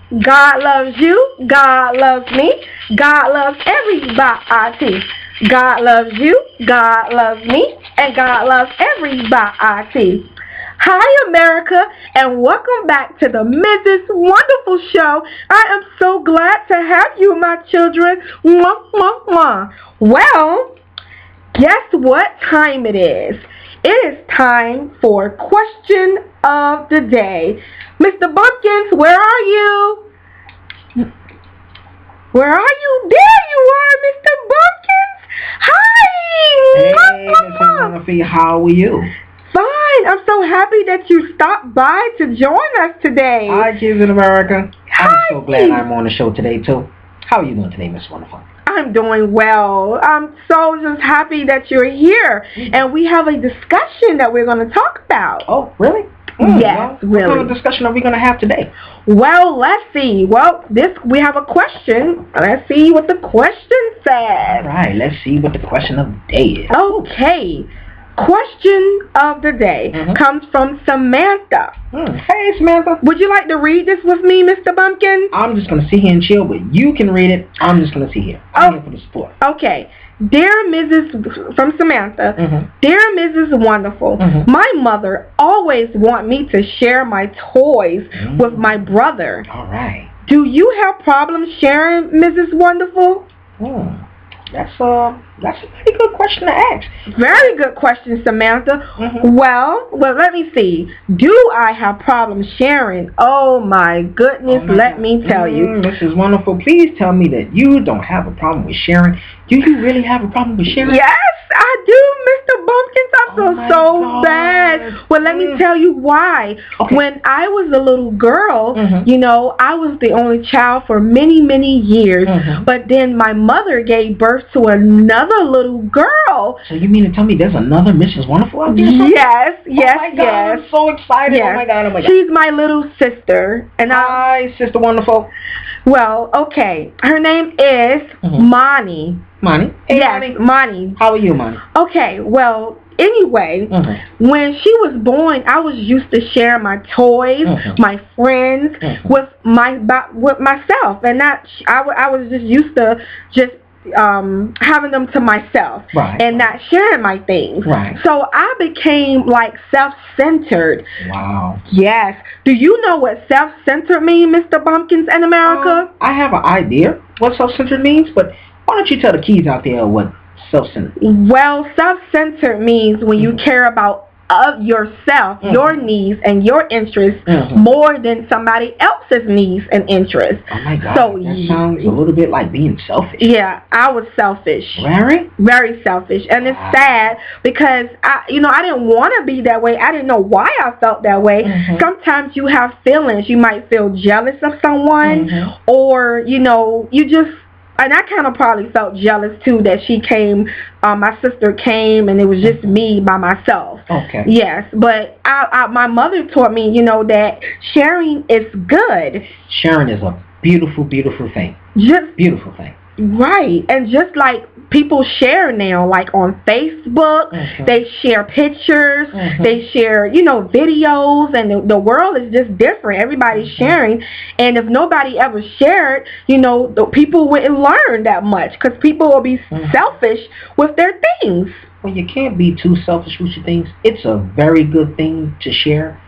God loves you. God loves me. God loves everybody. God loves you. God loves me. And God loves everybody. Hi, America, and welcome back to the Mrs. Wonderful Show. I am so glad to have you, my children. Mwah, mwah, mwah. Well, guess what time it is? It is time for question of the day. Mr. Bumpkins, where are you? Where are you? There you are, Mr. Bumpkins. Hi. Hey, Mrs. Wonderful, how are you? Fine. I'm so happy that you stopped by to join us today. Hi, kids in America. Hi. I'm so glad I'm on the show today, too. How are you doing today, Miss Wonderful? I'm doing well. I'm so just happy that you're here. And we have a discussion that we're going to talk about. Oh, really? Yes, well, really. What kind of discussion are we going to have today? Well, let's see. Well, we have a question. Let's see what the question says. All right, let's see what the question of the day is. Okay. Question of the day comes from Samantha. Hey, Samantha. Would you like to read this with me, Mr. Bumpkin? I'm just going to sit here and chill, but you can read it. I'm just going to sit here. I'm here for the support. Okay. Dear Mrs. from Samantha, Dear Mrs. Wonderful, my mother always want me to share my toys with my brother. All right. Do you have problems sharing, Mrs. Wonderful? That's a pretty good question to ask. Very good question, Samantha. Well, let me see. Do I have problems sharing? Oh my goodness, let me tell you. Mrs. Wonderful, please tell me that you don't have a problem with sharing. Do you really have a problem with sharing? Yes, I do, Mr. Bumpkins. I feel so bad. Well, let me tell you why. Okay. When I was a little girl, you know, I was the only child for many, many years. But then my mother gave birth to another little girl. So you mean to tell me there's another Mrs. Wonderful out there? Yes, yes, oh my God, yes. I'm so excited. Yes. Oh my God, oh my God. She's my little sister. And Hi, Sister Wonderful. well, okay. Her name is Moni. Moni? Hey, Yes, Moni. How are you, Moni? Okay, well, anyway, when she was born, I was used to share my toys, my friends, with myself, and I was just used to just having them to myself, and not sharing my things. So I became like self-centered. Wow. Yes. Do you know what self-centered means, Mr. Bumpkins, in America? I have an idea what self-centered means, but why don't you tell the kids out there what self-centered means? Well, self-centered means when you care about yourself, your needs and your interests more than somebody else's needs and interests. Oh my God, so, that sounds a little bit like being selfish. Yeah, I was selfish. Very? Very selfish. And it's sad because I didn't want to be that way. I didn't know why I felt that way. Sometimes you have feelings. You might feel jealous of someone or, you just... And I kind of probably felt jealous, too, that she came, my sister came, and it was just me by myself. Okay. Yes, but my mother taught me, that sharing is good. Sharing is a beautiful, beautiful thing. Beautiful thing. Right. And just like people share now, like on Facebook, they share pictures, they share, videos, and the world is just different. Everybody's sharing. And if nobody ever shared, the people wouldn't learn that much because people will be selfish with their things. Well, you can't be too selfish with your things. It's a very good thing to share.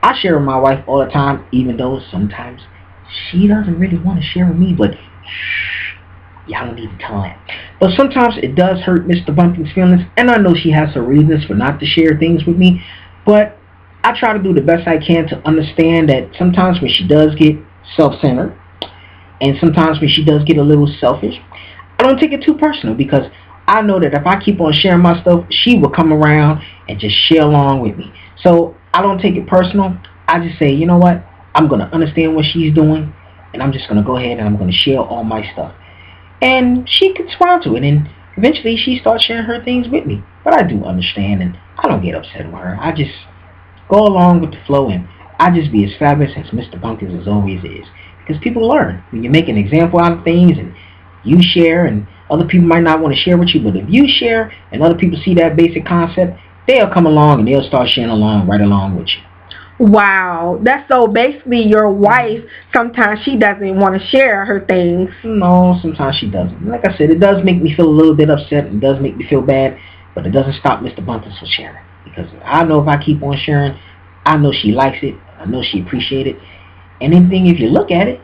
I share with my wife all the time, even though sometimes she doesn't really want to share with me, but y'all don't need to tell that. But sometimes it does hurt Mr. Bumpkin's feelings, and I know she has her reasons for not to share things with me, but I try to do the best I can to understand that sometimes when she does get self-centered, and sometimes when she does get a little selfish, I don't take it too personal, because I know that if I keep on sharing my stuff, she will come around and just share along with me. So I don't take it personal. I just say, you know what, I'm going to understand what she's doing, and I'm just going to go ahead and I'm going to share all my stuff. And she can respond to it, and eventually she starts sharing her things with me. But I do understand, and I don't get upset with her. I just go along with the flow, and I just be as fabulous as Mr. Bumpkins as always is. Because people learn. When you make an example out of things, and you share, and other people might not want to share with you, but if you share, and other people see that basic concept, they'll come along, and they'll start sharing along, right along with you. Wow. That's so basically your wife, sometimes she doesn't want to share her things. No, sometimes she doesn't. Like I said, it does make me feel a little bit upset. It does make me feel bad, but it doesn't stop Mr. Bumpkins from sharing. Because I know if I keep on sharing, I know she likes it. I know she appreciates it. And anything, if you look at it,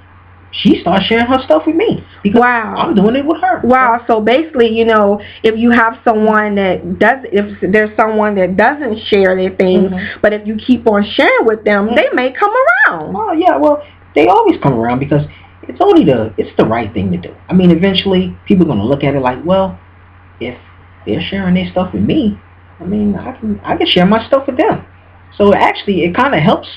she starts sharing her stuff with me. Because wow. I'm doing it with her. Wow. So basically, you know, if you have someone that does, if there's someone that doesn't share their things, but if you keep on sharing with them, they may come around. Oh yeah, well, they always come around because it's the right thing to do. I mean, eventually people are gonna look at it like, well, if they're sharing their stuff with me, I mean, I can share my stuff with them. So actually, it kind of helps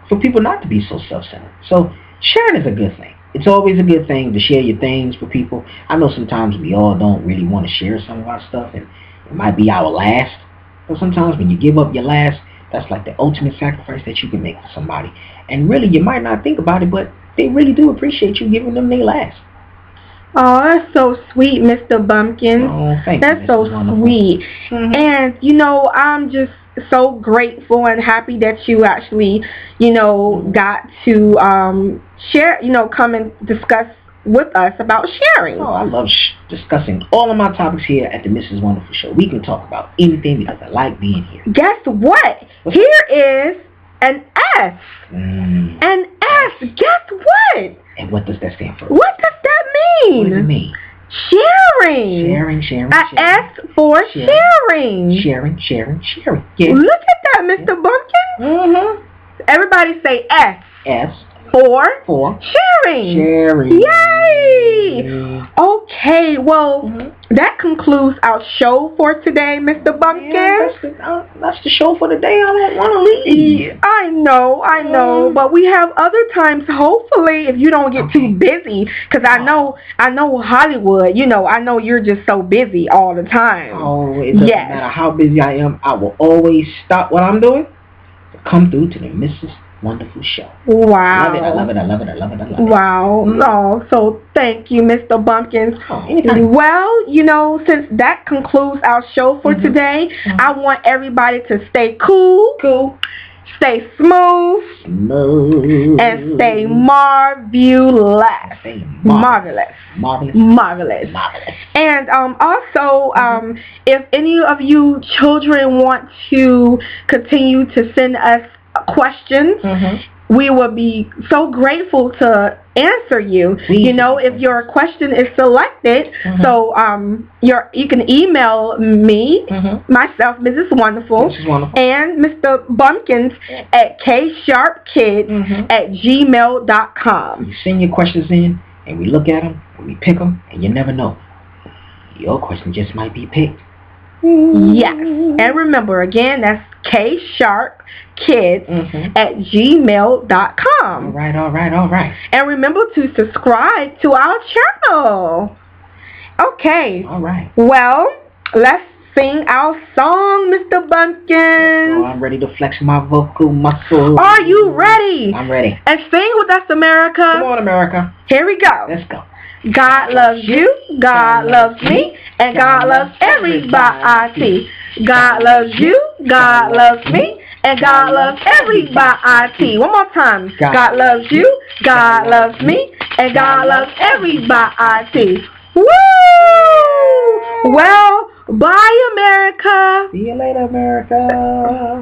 for people not to be so self-centered. So sharing is a good thing. It's always a good thing to share your things with people. I know sometimes we all don't really want to share some of our stuff, and it might be our last. But sometimes when you give up your last, that's like the ultimate sacrifice that you can make for somebody. And really, you might not think about it, but they really do appreciate you giving them their last. Oh, that's so sweet, Mr. Bumpkins. Oh, thank you. That's so sweet. And, you know, I'm just so grateful and happy that you actually, you know, got to share, you know, come and discuss with us about sharing. Oh, I love discussing all of my topics here at the Mrs. Wonderful Show. We can talk about anything because I like being here. Guess what? Here is an S. An S. Guess what? And what does that stand for? What does that mean? What does it mean? Sharing. Sharing. A S for sharing. Sharing. Yeah. Look at that, Mr. Bumpkins. Everybody say S. S. For sharing. Yay! Okay, well, that concludes our show for today, Mr. Bumpkins. Yeah, that's the show for the day. I don't want to leave. I know, but we have other times, hopefully, if you don't get too busy, because I know Hollywood, you know, I know you're just so busy all the time. Oh, it doesn't matter how busy I am, I will always stop what I'm doing to come through to the Mrs. Wonderful Show. Wow. I love it. Wow. Oh, so thank you, Mr. Bumpkins. Oh, anytime. Well, you know, since that concludes our show for today, I want everybody to stay cool, stay smooth, and stay marvelous. Marvelous. And also, if any of you children want to continue to send us questions, we will be so grateful to answer you. You know, if your question is selected, so you can email me, myself, Mrs. Wonderful, and Mr. Bumpkins at ksharpkids@gmail.com. You send your questions in, and we look at them, and we pick them, and you never know, your question just might be picked. Yes. And remember, again, that's ksharpkids@gmail.com. All right. And remember to subscribe to our channel. Okay. All right. Well, let's sing our song, Mr. Bumpkins. Oh, I'm ready to flex my vocal muscles. Are you ready? I'm ready. And sing with us, America. Come on, America. Here we go. Let's go. God loves you, God loves me, and God loves everybody. God loves you, God loves me, and God loves everybody. One more time. God loves you, God loves me, and God loves everybody. Woo! Well, bye, America. See you later, America.